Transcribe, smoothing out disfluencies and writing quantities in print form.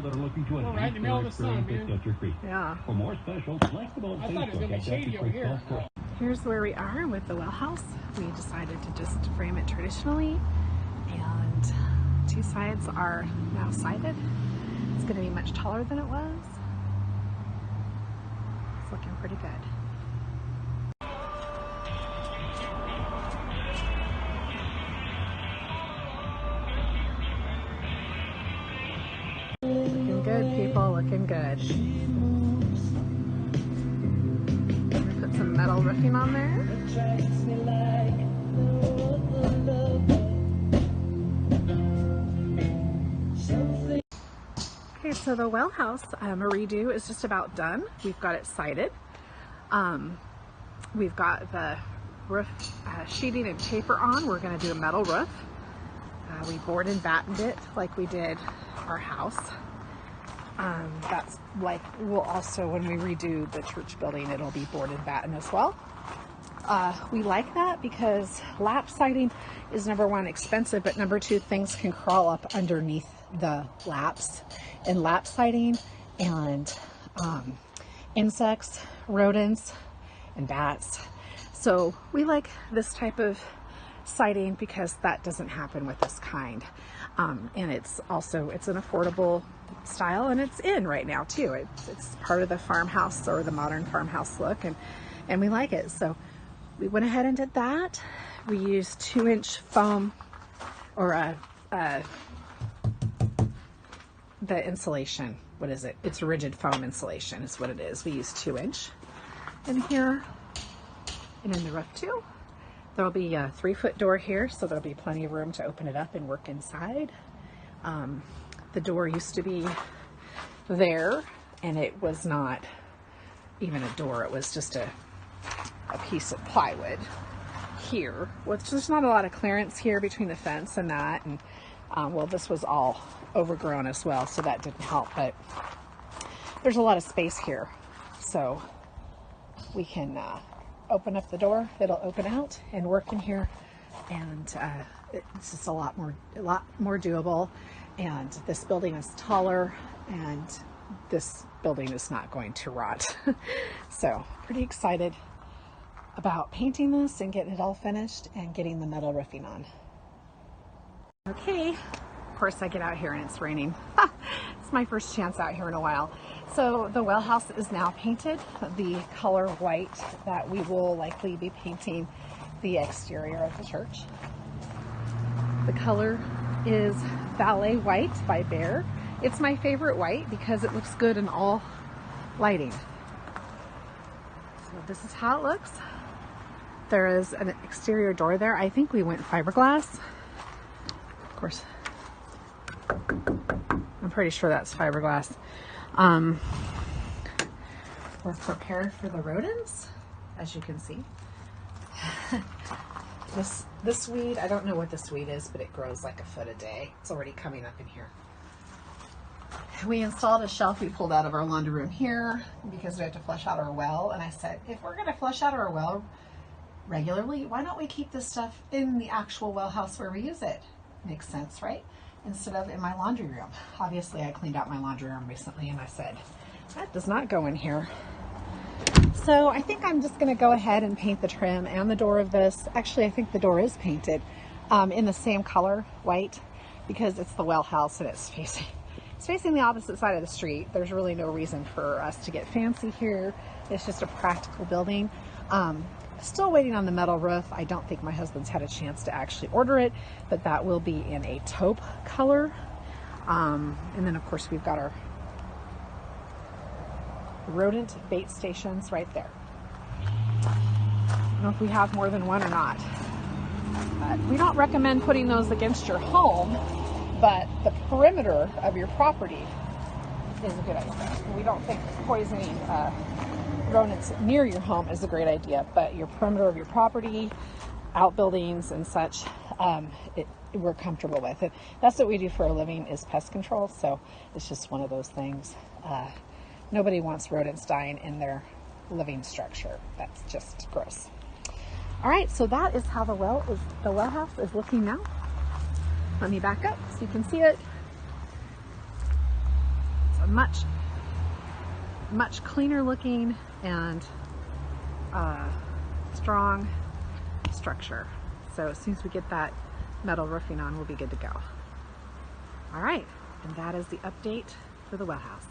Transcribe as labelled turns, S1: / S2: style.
S1: that are looking to enhance
S2: right in the middle of the sun, man.
S1: Sketcher Creek.
S3: Yeah.
S1: For more special, flexible
S2: I thought it was
S1: Facebook
S2: gonna be
S1: at
S2: shady
S1: Sketcher
S2: over
S1: Creek
S2: here.
S1: Golf Course.
S3: Here's where we are with the well house. We decided to just frame it traditionally, and two sides are now sided. It's going to be much taller than it was. It's looking pretty good. Looking good, people, looking good. Put some metal roofing on there. Okay, so the well house redo is just about done. We've got it sided. We've got the roof sheeting and paper on. We're going to do a metal roof. We board and battened it like we did our house. That's like, we'll also, when we redo the church building, it'll be board and batten as well. We like that because lap siding is, number one, expensive, but number two, things can crawl up underneath the laps and lap siding, and insects, rodents, and bats. So we like this type of siding because that doesn't happen with this kind. And it's also, it's an affordable style, and it's in right now too. It's part of the farmhouse, or the modern farmhouse look, and we like it. So we went ahead and did that. We used 2-inch foam, or the insulation. What is it? It's rigid foam insulation is what it is. We used 2-inch in here and in the roof too. There'll be a 3-foot door here, so there'll be plenty of room to open it up and work inside. The door used to be there, and it was not even a door. It was just a piece of plywood here. There's not a lot of clearance here between the fence and that, and well, this was all overgrown as well, so that didn't help, but there's a lot of space here, so we can open up the door. It'll open out and work in here, and it's just a lot more doable. And this building is taller, and this building is not going to rot. So pretty excited about painting this and getting it all finished and getting the metal roofing on. Okay, of course I get out here and it's raining. It's my first chance out here in a while. So the well house is now painted the color white that we will likely be painting the exterior of the church. The color is Ballet White by Behr. It's my favorite white because it looks good in all lighting. So this is how it looks. There is an exterior door there. I think we went fiberglass. Of course, I'm pretty sure that's fiberglass. We're prepared for the rodents, as you can see. This weed, I don't know what this weed is, but it grows like a foot a day. It's already coming up in here. We installed a shelf we pulled out of our laundry room here because we have to flush out our well. And I said, if we're going to flush out our well regularly, why don't we keep this stuff in the actual well house where we use it? Makes sense, right? Instead of in my laundry room. Obviously, I cleaned out my laundry room recently, and I said, that does not go in here. So I think I'm just going to go ahead and paint the trim and the door of this. Actually, I think the door is painted in the same color, white, because it's the well house and it's facing the opposite side of the street. There's really no reason for us to get fancy here. It's just a practical building. Still waiting on the metal roof. I don't think my husband's had a chance to actually order it, but that will be in a taupe color. And then of course we've got our rodent bait stations right there. I don't know if we have more than one or not, but we don't recommend putting those against your home, but the perimeter of your property is a good idea. We don't think poisoning rodents near your home is a great idea, but your perimeter of your property, outbuildings and such, we're comfortable with it. That's what we do for a living, is pest control, so it's just one of those things. Nobody wants rodents dying in their living structure. That's just gross. All right, so that is how the well house is looking now. Let me back up so you can see it. a much cleaner looking and strong structure. So as soon as we get that metal roofing on, we'll be good to go. All right, and that is the update for the Wellhouse.